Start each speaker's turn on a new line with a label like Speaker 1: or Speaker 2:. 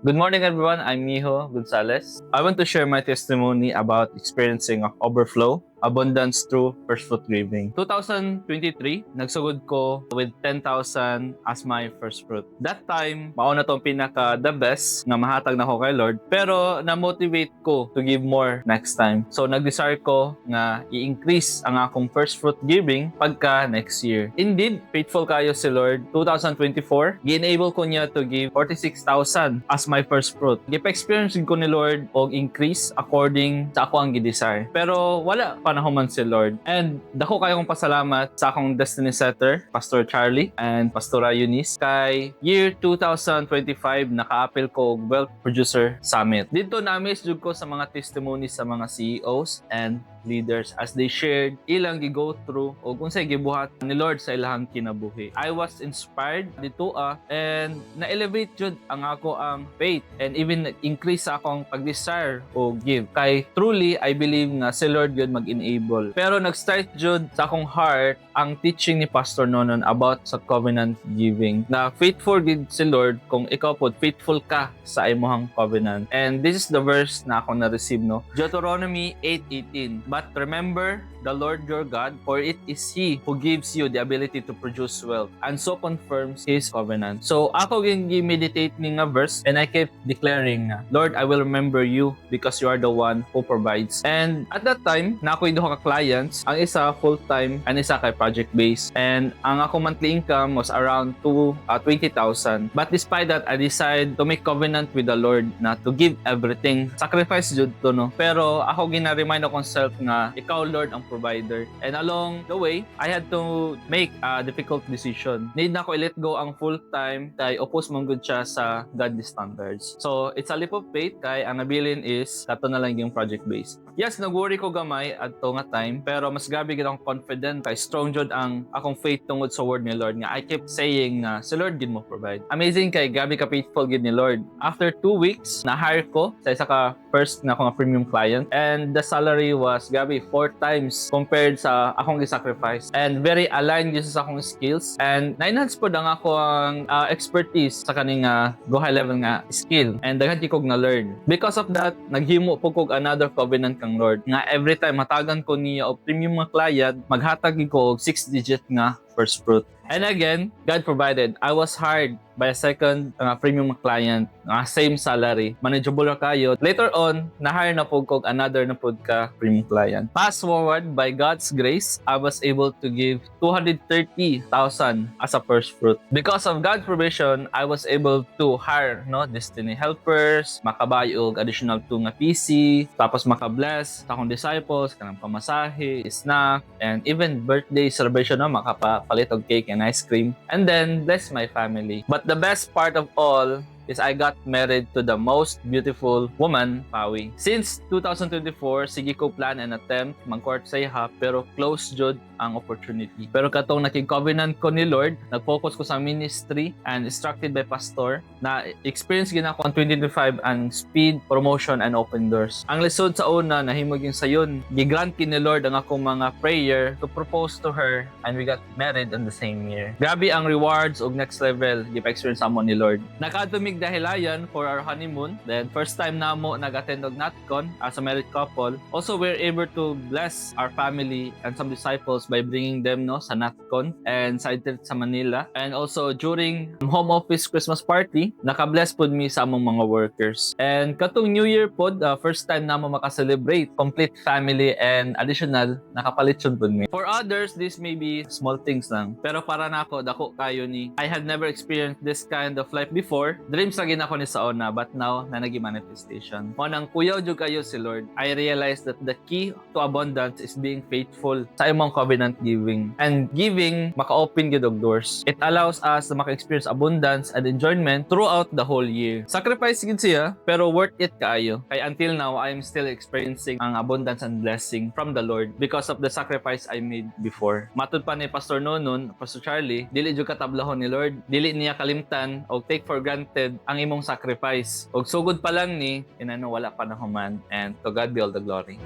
Speaker 1: Good morning, everyone. I'm Miho Gonzalez. I want to share my testimony about experiencing of overflow, abundance through first fruit giving. 2023, nagsugod ko with 10,000 as my first fruit. That time, mauna tong pinaka the best nga mahatag na ko kay Lord, pero na-motivate ko to give more next time. So nag-desire ko nga i-increase ang akong first fruit giving pagka next year. Indeed, faithful kayo si Lord. 2024, gi-enable ko niya to give 46,000 as my first fruit. Gipa-experience ko ni Lord og increase according sa ako ang gi-desire. Pero wala panahon man si Lord. And dako kayo kong pasalamat sa akong destiny setter, Pastor Charlie and Pastora Eunice. Kay year 2025, naka-appeal ko og Wealth Producer Summit. Dito na-amaze jud ko sa mga testimonies sa mga CEOs and leaders as they shared ilang gi-go through o unsay gibuhat ni Lord sa ilahang kinabuhi. I was inspired dito and na-elevate jud ang ako ang faith and even increase sa akong pag-desire o give. Kay truly I believe nga si Lord yun mag-enable. Pero nag-start jud sa akong heart ang teaching ni Pastor Nonon about sa covenant giving. Na faithful gid si Lord kung ikaw pod faithful ka sa imong covenant. And this is the verse na ako na-receive, no? Deuteronomy 8:18. But remember the Lord your God, for it is He who gives you the ability to produce wealth and so confirms His covenant. So ako yung meditate ni nga verse and I kept declaring, Lord, I will remember you because you are the one who provides. And at that time, na ako yung duha ka clients, ang isa full-time and isa kay project-based. And ang ako monthly income was around 20,000. But despite that, I decided to make covenant with the Lord na to give everything. Sacrifice jud to, no? Pero ako gina-remind ako self nga ikaw Lord ang provider. And along the way, I had to make a difficult decision. Need na ko i-let go ang full-time kay oppose mong good siya sa godly standards. So, it's a leap of faith kay ang nabilin is kato na lang yung project-based. Yes, nag-worry ko gamay at to nga time, pero mas gabi gid akong confident kay strong jud ang akong faith tungod sa word ni Lord nga I kept saying na si Lord gid mo provide. Amazing kay gabi ka faithful gid ni Lord. After 2 weeks, na-hire ko sa isa ka first na akong premium client and the salary was gabi 4 times compared sa akong gi-sacrifice and very aligned yun sa akong skills and na-enhance po ang ako ang expertise sa kaning go high level nga skill and daghan kog na learn. Because of that, naghimo po kog another covenant kang Lord nga every time matagan ko niya og premium nga client, maghatag ko og 6 digit nga first fruit. And again, God provided. I was hired by a second premium client, same salary, manageable ra kayo. Later on, na-hire na po kog another na po ka premium client. Fast forward, by God's grace, I was able to give 230,000 as a first fruit. Because of God's provision, I was able to hire destiny helpers, makabayo og additional 2 nga PC, tapos makabless sa akong disciples, kanang pamasahe, snack, and even birthday celebration makapalit og cake and ice cream, and then bless my family. But the best part of all is I got married to the most beautiful woman, Pawi. Since 2024, sige ko plan and attempt mag-court sa iha, pero close jud ang opportunity. Pero katong nakig-covenant ko ni Lord, nag-focus ko sa ministry and instructed by pastor na experience gina ko ang 2025 ang speed, promotion, and open doors. Ang lisod sa una, nahimog yung sayon. Gigrant ki ni Lord ang akong mga prayer to propose to her and we got married on the same year. Grabe ang rewards og next level gipa-experience amo ni Lord. Nakatumig dahilayan for our honeymoon. Then first time namo nag-attend og NatCon as a married couple. Also, we're able to bless our family and some disciples by bringing them sa NatCon and sa Manila. And also during home office Christmas party, naka-bless pod mi sa among mga workers. And katong New Year pod, first time namo maka-celebrate complete family and additional nakapalit pod mi. For others, this may be small things lang. Pero para nako dako kayo ni I had never experienced this kind of life before. Dreams lagi na ako ni saona, but now na naging manifestation. Mo nang kuyaw jud kayo si Lord, I realized that the key to abundance is being faithful sa imong covenant giving. And giving maka-open gid og doors. It allows us to maka-experience abundance and enjoyment throughout the whole year. Sacrifice gid siya, pero worth it kaayo. Kay until now, I am still experiencing ang abundance and blessing from the Lord because of the sacrifice I made before. Matud pa ni Pastor Nonon, Pastor Charlie, dili jud katablahon ni Lord, dili niya kalimtan o take for granted ang imong sacrifice. Og sugod pa lang ni, inano wala pa na human, and to God be all the glory.